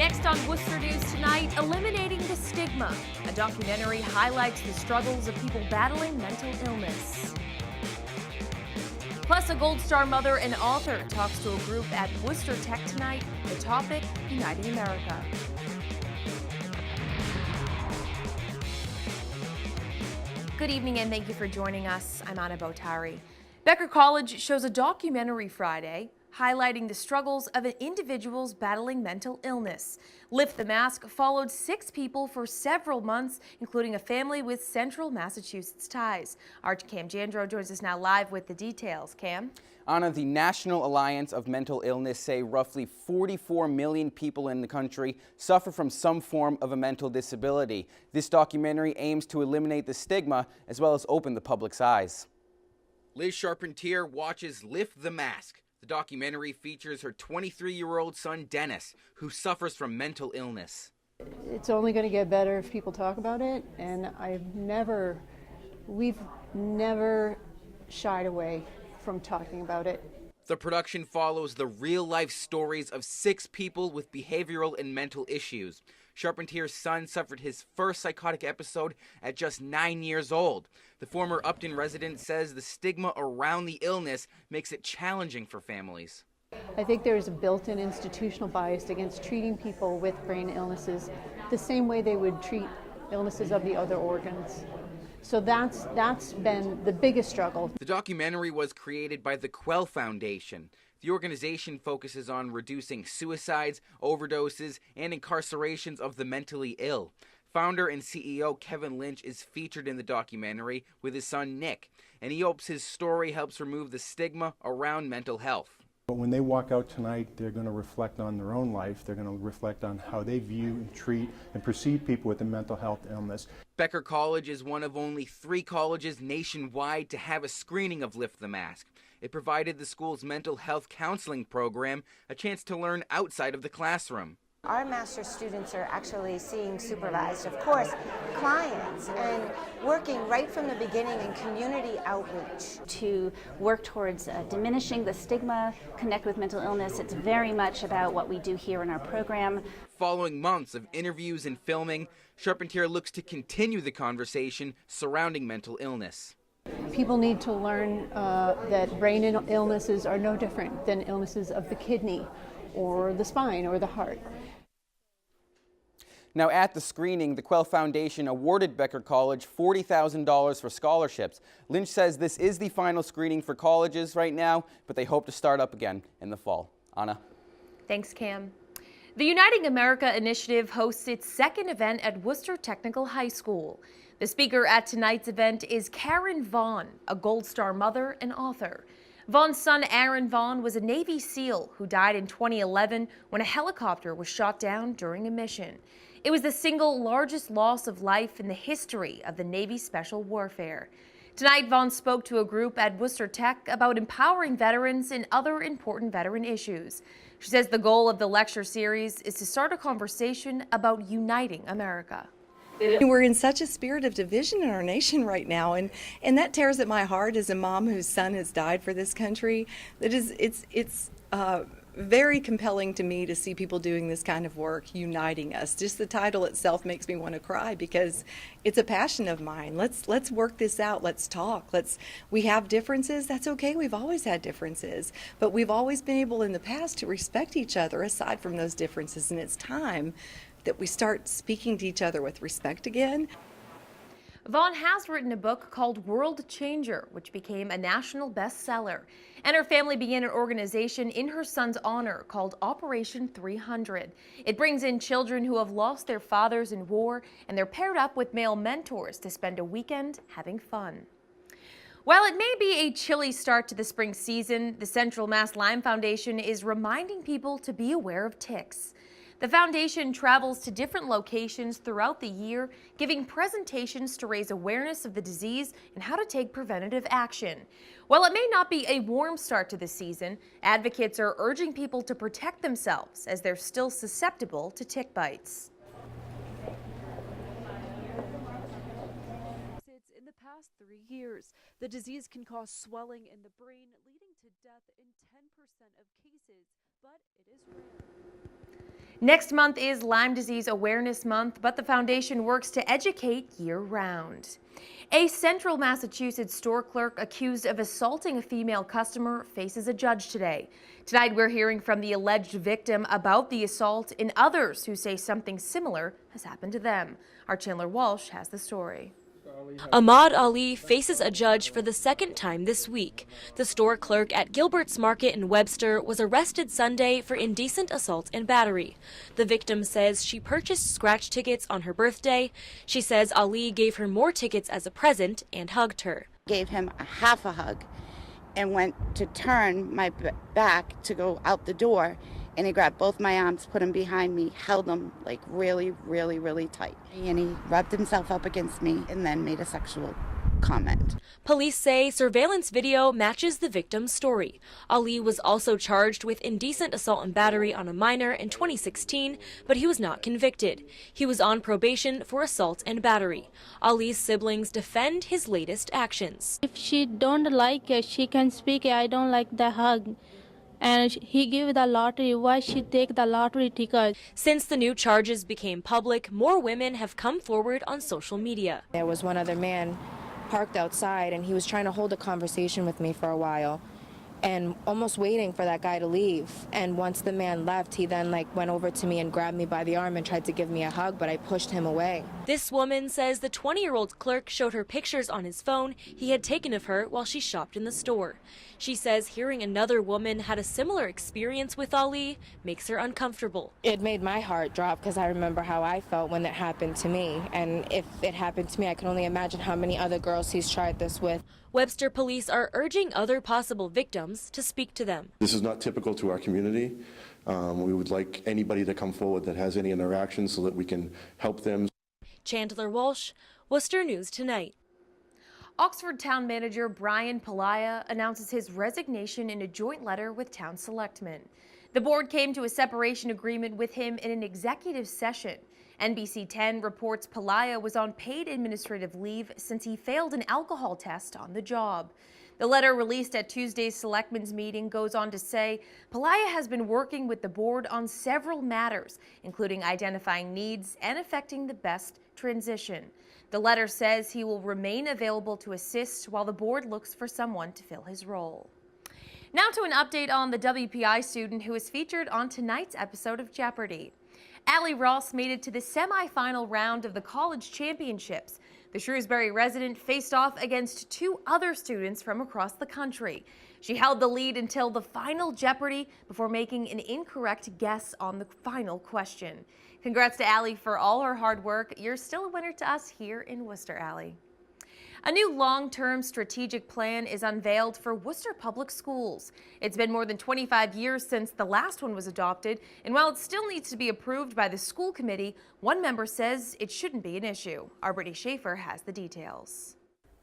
Next on Worcester News tonight, eliminating the stigma. A documentary highlights the struggles of people battling mental illness. Plus, a Gold Star mother and author talks to a group at Worcester Tech tonight. The topic, Uniting America. Good evening and thank you for joining us. I'm Anna Botari. Becker College shows a documentary Friday highlighting the struggles of individuals battling mental illness. Lift the Mask followed 6 people for several months, including a family with central Massachusetts ties. Our Cam Jandro joins us now live with the details. Cam? Anna, the National Alliance of Mental Illness say roughly 44 million people in the country suffer from some form of a mental disability. This documentary aims to eliminate the stigma as well as open the public's eyes. Liz Charpentier watches Lift the Mask. The documentary features her 23-year-old son, Dennis, who suffers from mental illness. It's only going to get better if people talk about it, and we've never shied away from talking about it. The production follows the real-life stories of 6 people with behavioral and mental issues. Charpentier's son suffered his first psychotic episode at just 9 years old. The former Upton resident says the stigma around the illness makes it challenging for families. I think there's a built-in institutional bias against treating people with brain illnesses the same way they would treat illnesses of the other organs. So that's been the biggest struggle. The documentary was created by the Quell Foundation. The organization focuses on reducing suicides, overdoses, and incarcerations of the mentally ill. Founder and CEO Kevin Lynch is featured in the documentary with his son Nick, and he hopes his story helps remove the stigma around mental health. But when they walk out tonight, they're going to reflect on their own life. They're going to reflect on how they view and treat and perceive people with a mental health illness. Becker College is one of only 3 colleges nationwide to have a screening of Lift the Mask. It provided the school's mental health counseling program a chance to learn outside of the classroom. Our master's students are actually seeing supervised, of course, clients and working right from the beginning in community outreach. To work towards diminishing the stigma, connect with mental illness, it's very much about what we do here in our program. Following months of interviews and filming, Charpentier looks to continue the conversation surrounding mental illness. People need to learn that brain illnesses are no different than illnesses of the kidney or the spine or the heart. Now at the screening, the Quell Foundation awarded Becker College $40,000 for scholarships. Lynch says this is the final screening for colleges right now, but they hope to start up again in the fall. Anna? Thanks, Cam. The Uniting America initiative hosts its 2nd event at Worcester Technical High School. The speaker at tonight's event is Karen Vaughn, a Gold Star mother and author. Vaughn's son, Aaron Vaughn, was a Navy SEAL who died in 2011 when a helicopter was shot down during a mission. It was the single largest loss of life in the history of the Navy Special Warfare. Tonight, Vaughn spoke to a group at Worcester Tech about empowering veterans and other important veteran issues. She says the goal of the lecture series is to start a conversation about uniting America. We're in such a spirit of division in our nation right now, and that tears at my heart as a mom whose son has died for this country. It's very compelling to me to see people doing this kind of work, uniting us. Just the title itself makes me want to cry because it's a passion of mine. Let's work this out. Let's talk. We have differences. That's okay. We've always had differences, but we've always been able in the past to respect each other aside from those differences, and it's time that we start speaking to each other with respect again. Vaughn has written a book called World Changer, which became a national bestseller. And her family began an organization in her son's honor called Operation 300. It brings in children who have lost their fathers in war, and they're paired up with male mentors to spend a weekend having fun. While it may be a chilly start to the spring season, the Central Mass Lyme Foundation is reminding people to be aware of ticks. The foundation travels to different locations throughout the year, giving presentations to raise awareness of the disease and how to take preventative action. While it may not be a warm start to the season, advocates are urging people to protect themselves as they're still susceptible to tick bites. In the past 3 years, the disease can cause swelling in the brain, leading to death in 10% of cases, but it is rare. Next month is Lyme Disease Awareness Month, but the foundation works to educate year-round. A central Massachusetts store clerk accused of assaulting a female customer faces a judge today. Tonight we're hearing from the alleged victim about the assault and others who say something similar has happened to them. Our Chandler Walsh has the story. Ahmad Ali faces a judge for the second time this week. The store clerk at Gilbert's Market in Webster was arrested Sunday for indecent assault and battery. The victim says she purchased scratch tickets on her birthday. She says Ali gave her more tickets as a present and hugged her. Gave him a half a hug and went to turn my back to go out the door, and he grabbed both my arms, put them behind me, held them like really, really, really tight. And he rubbed himself up against me and then made a sexual comment. Police say surveillance video matches the victim's story. Ali was also charged with indecent assault and battery on a minor in 2016, but he was not convicted. He was on probation for assault and battery. Ali's siblings defend his latest actions. If she don't like it, she can speak, I don't like the hug. And he gave the lottery. Why she take the lottery ticket? Since the new charges became public, more women have come forward on social media. There was one other man parked outside, and he was trying to hold a conversation with me for a while and almost waiting for that guy to leave. And once the man left, he then went over to me and grabbed me by the arm and tried to give me a hug, but I pushed him away. This woman says the 20-year-old clerk showed her pictures on his phone he had taken of her while she shopped in the store. She says hearing another woman had a similar experience with Ali makes her uncomfortable. It made my heart drop because I remember how I felt when it happened to me. And if it happened to me, I can only imagine how many other girls he's tried this with. Webster police are urging other possible victims to speak to them. This is not typical to our community. We would like anybody to come forward that has any interactions so that we can help them. Chandler Walsh, Worcester News Tonight. Oxford Town Manager Brian Pelayo announces his resignation in a joint letter with town selectmen. The board came to a separation agreement with him in an executive session. NBC 10 reports Pelayo was on paid administrative leave since he failed an alcohol test on the job. The letter released at Tuesday's selectmen's meeting goes on to say Pelayo has been working with the board on several matters, including identifying needs and effecting the best transition. The letter says he will remain available to assist while the board looks for someone to fill his role. Now to an update on the WPI student who is featured on tonight's episode of Jeopardy. Allie Ross made it to the semifinal round of the college championships. The Shrewsbury resident faced off against two other students from across the country. She held the lead until the final Jeopardy before making an incorrect guess on the final question. Congrats to Allie for all her hard work. You're still a winner to us here in Worcester, Allie. A new long-term strategic plan is unveiled for Worcester Public Schools. It's been more than 25 years since the last one was adopted, and while it still needs to be approved by the school committee, one member says it shouldn't be an issue. Our Brittany Schaefer has the details.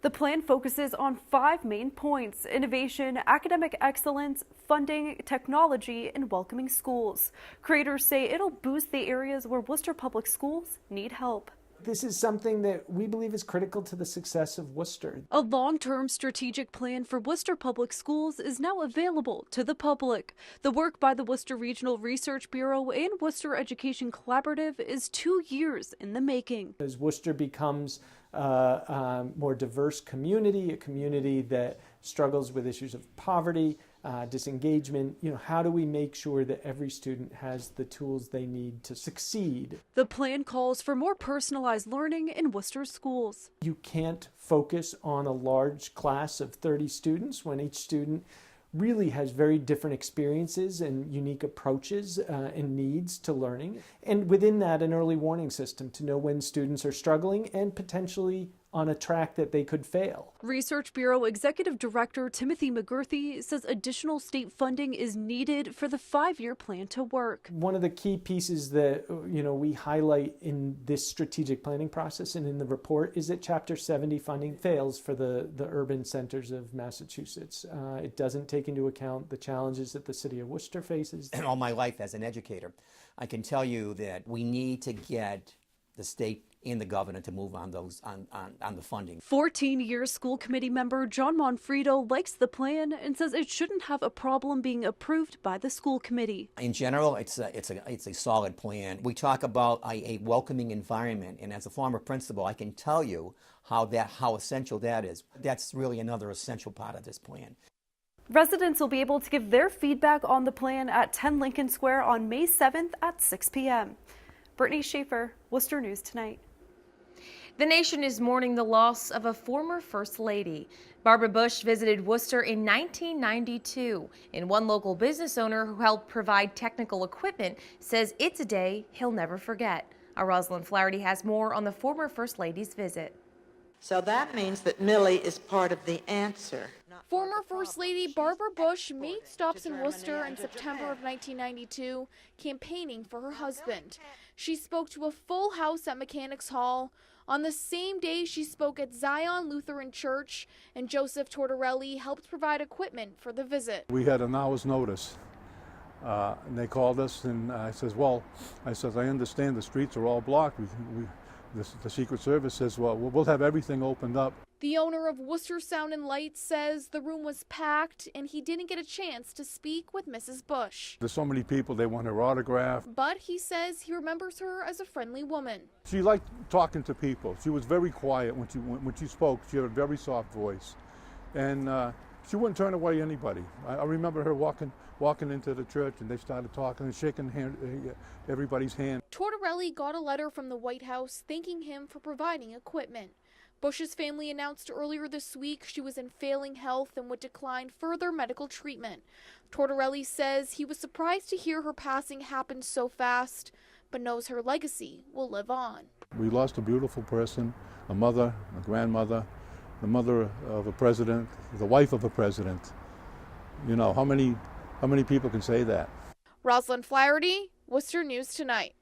The plan focuses on 5 main points: innovation, academic excellence, funding, technology, and welcoming schools. Creators say it'll boost the areas where Worcester Public Schools need help. This is something that we believe is critical to the success of Worcester. A long-term strategic plan for Worcester Public Schools is now available to the public. The work by the Worcester Regional Research Bureau and Worcester Education Collaborative is 2 years in the making. As Worcester becomes a more diverse community, a community that struggles with issues of poverty, disengagement, how do we make sure that every student has the tools they need to succeed? The plan calls for more personalized learning in Worcester schools. You can't focus on a large class of 30 students when each student really has very different experiences and unique approaches and needs to learning. And within that, an early warning system to know when students are struggling and potentially on a track that they could fail. Research Bureau Executive Director Timothy McGurthy says additional state funding is needed for the 5-year plan to work. One of the key pieces that we highlight in this strategic planning process and in the report is that Chapter 70 funding fails for the urban centers of Massachusetts. It doesn't take into account the challenges that the city of Worcester faces. And all my life as an educator, I can tell you that we need to get the state and the governor to move on those on the funding. 14-year school committee member John Monfredo likes the plan and says it shouldn't have a problem being approved by the school committee. In general, it's a solid plan. We talk about a welcoming environment, and as a former principal, I can tell you how essential that is. That's really another essential part of this plan. Residents will be able to give their feedback on the plan at 10 Lincoln Square on May 7th at 6 p.m. Brittany Schaefer, Worcester News Tonight. The nation is mourning the loss of a former First Lady. Barbara Bush visited Worcester in 1992, and one local business owner who helped provide technical equipment says it's a day he'll never forget. Our Rosalind Flaherty has more on the former First Lady's visit. So that means that Millie is part of the answer. Former First Lady Barbara Bush made stops in Worcester in September of 1992, campaigning for her husband. She spoke to a full house at Mechanics Hall. On the same day, she spoke at Zion Lutheran Church, and Joseph Tortorelli helped provide equipment for the visit. We had an hour's notice, and they called us, and I understand the streets are all blocked. The Secret Service says, well, we'll have everything opened up. The owner of Worcester Sound and Light says the room was packed and he didn't get a chance to speak with Mrs. Bush. There's so many people, they want her autograph. But he says he remembers her as a friendly woman. She liked talking to people. She was very quiet when she spoke. She had a very soft voice. And she wouldn't turn away anybody. I remember her walking into the church, and they started talking and shaking everybody's hand. Tortorelli got a letter from the White House thanking him for providing equipment. Bush's family announced earlier this week she was in failing health and would decline further medical treatment. Tortorelli says he was surprised to hear her passing happen so fast, but knows her legacy will live on. We lost a beautiful person, a mother, a grandmother, the mother of a president, the wife of a president. You know, how many people can say that? Rosalind Flaherty, Worcester News Tonight.